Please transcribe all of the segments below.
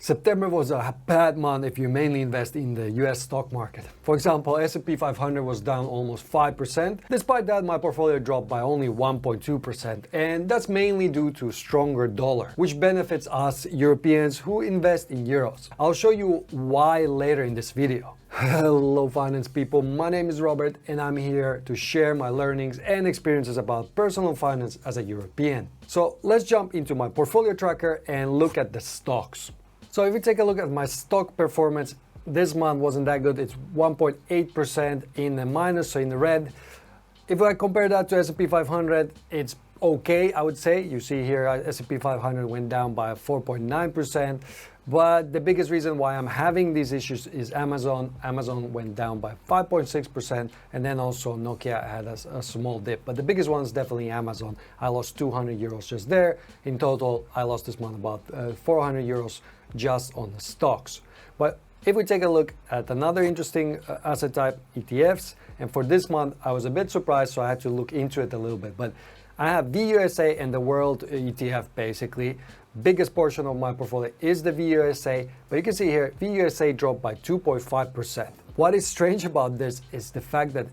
September was a bad month if you mainly invest in the US stock market. For example, S&P 500 was down almost 5%. Despite that, my portfolio dropped by only 1.2%, and that's mainly due to stronger dollar, which benefits us Europeans who invest in euros. I'll show you why later in this video. Hello finance people, my name is Robert and I'm here to share my learnings and experiences about personal finance as a European. So let's jump into my portfolio tracker and look at the stocks. So if we take a look at my stock performance, this month wasn't that good. It's 1.8% in the minus, so in the red. If I compare that to S&P 500, it's okay, I would say. You see here S&P 500 went down by 4.9%. But the biggest reason why I'm having these issues is Amazon. Amazon went down by 5.6%, and then also Nokia had a small dip. But the biggest one is definitely Amazon. I lost 200 euros just there. In total, I lost this month about 400 euros just on the stocks. But if we take a look at another interesting asset type, ETFs, and for this month, I was a bit surprised, so I had to look into it a little bit. But I have VUSA and the World ETF basically. Biggest portion of my portfolio is the VUSA, but you can see here VUSA dropped by 2.5%. What is strange about this is the fact that,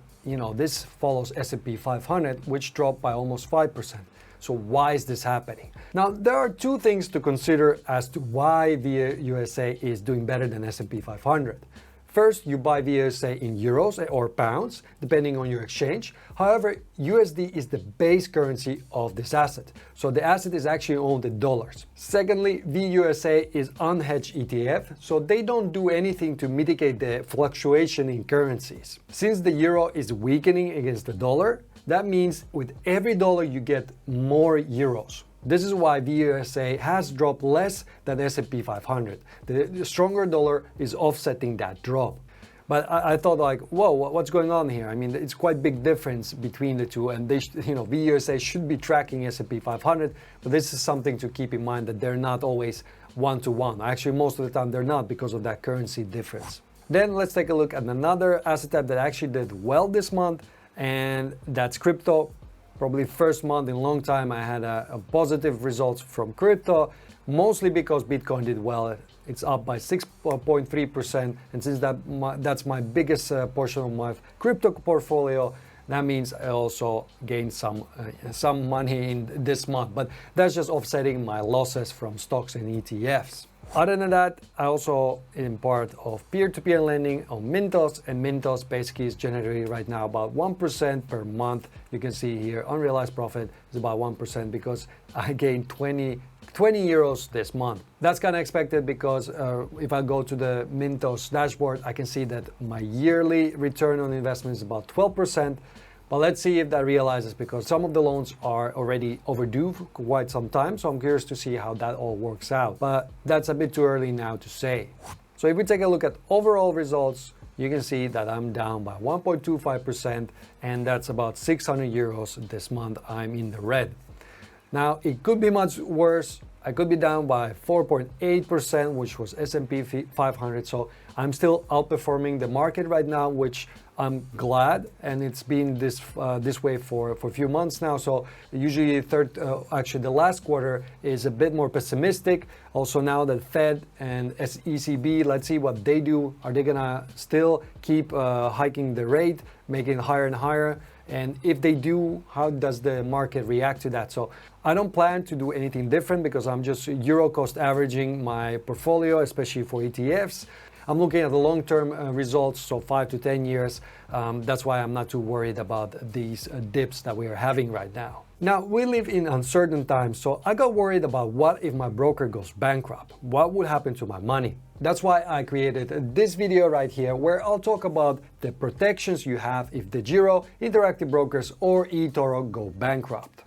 this follows S&P 500, which dropped by almost 5%. So why is this happening? Now, there are two things to consider as to why VUSA is doing better than S&P 500. First, you buy VUSA in euros or pounds, depending on your exchange. However, USD is the base currency of this asset. So the asset is actually owned in dollars. Secondly, VUSA is unhedged ETF, so they don't do anything to mitigate the fluctuation in currencies. Since the euro is weakening against the dollar, that means with every dollar you get more euros. This is why VUSA has dropped less than S&P 500. The stronger dollar is offsetting that drop. But I thought whoa, what's going on here? I mean, it's quite big difference between the two, and VUSA should be tracking S&P 500, but this is something to keep in mind that they're not always one-to-one. Actually, most of the time they're not because of that currency difference. Then let's take a look at another asset type that actually did well this month, and that's crypto. Probably first month in a long time I had a positive results from crypto, mostly because Bitcoin did well. It's up by 6.3%, and since that's my biggest portion of my crypto portfolio, that means I also gained some money in this month. But that's just offsetting my losses from stocks and ETFs. Other than that, I also am part of peer-to-peer lending on Mintos, and Mintos basically is generating right now about 1% per month. You can see here unrealized profit is about 1% because I gained 20 euros this month. That's kind of expected because if I go to the Mintos dashboard, I can see that my yearly return on investment is about 12%. But let's see if that realizes, because some of the loans are already overdue for quite some time. So I'm curious to see how that all works out. But that's a bit too early now to say. So if we take a look at overall results, you can see that I'm down by 1.25%, and that's about 600 euros this month. I'm in the red. Now, it could be much worse. I could be down by 4.8%, which was S&P 500. So I'm still outperforming the market right now, which I'm glad, and it's been this way for a few months now. So usually actually the last quarter is a bit more pessimistic. Also now that Fed and ECB, let's see what they do. Are they gonna still keep hiking the rate, making it higher and higher? And if they do, how does the market react to that? So I don't plan to do anything different because I'm just euro cost averaging my portfolio, especially for ETFs. I'm looking at the long-term results, so 5 to 10 years. That's why I'm not too worried about these dips that we are having right now. Now, we live in uncertain times, so I got worried about what if my broker goes bankrupt? What would happen to my money? That's why I created this video right here, where I'll talk about the protections you have if the Giro, Interactive Brokers, or eToro go bankrupt.